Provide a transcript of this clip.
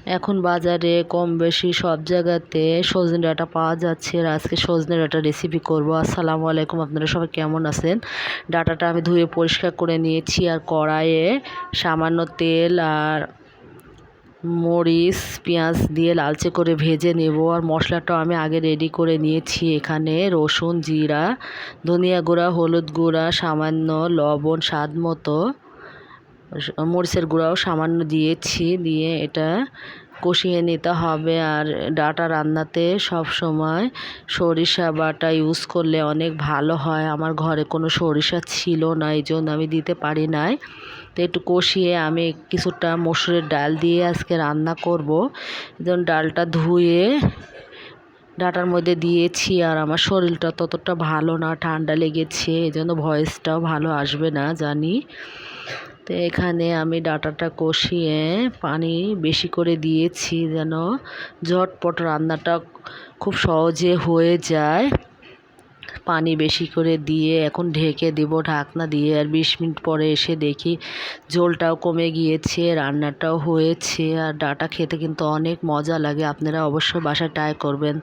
এখন বাজারে কম বেশি সব জায়গাতে সজনে ডাঁটা পাওয়া যাচ্ছে। আর আজকে সজনে ডাঁটা রেসিপি করব। আসসালামু আলাইকুম, আপনারা সবাই কেমন আছেন? ডাঁটাটা আমি ধুয়ে পরিষ্কার করে নিয়েছি। আর কড়াইয়ে সামান্য তেল আর মরিচ পেঁয়াজ দিয়ে লালচে করে ভেজে নেব। আর মশলাটাও আমি আগে রেডি করে নিয়েছি। এখানে রসুন, জিরা, ধনিয়া গুঁড়া, হলুদ গুঁড়া, সামান্য লবণ, স্বাদ মতো মরিচের গুঁড়াও সামান্য দিয়েছি। দিয়ে এটা কষিয়ে নিতে হবে। আর ডাঁটা রান্নাতে সব সময় সরিষা বাটা ইউজ করলে অনেক ভালো হয়। আমার ঘরে কোনো সরিষা ছিল না, এই জন্য আমি দিতে পারি নাই। তো একটু কষিয়ে আমি কিছুটা মসুরের ডাল দিয়ে আজকে রান্না করব। যেমন ডালটা ধুয়ে ডাঁটার মধ্যে দিয়েছি। আর আমার শরীরটা ততটা ভালো না, ঠান্ডা লেগেছে, এই জন্য ভয়েসটাও ভালো আসবে না জানি। তো এখানে আমি ডাঁটাটা কষিয়ে পানি বেশি করে দিয়েছি যেন ঝটপট রান্নাটা খুব সহজে হয়ে যায়। পানি বেশি করে দিয়ে এখন ঢেকে দেব ঢাকনা দিয়ে। আর 20 মিনিট পরে এসে দেখি ঝোলটাও কমে গিয়েছে, রান্নাটাও হয়েছে। আর ডাঁটা খেতে কিন্তু অনেক মজা লাগে, আপনারা অবশ্যই বাসায় ট্রাই করবেন।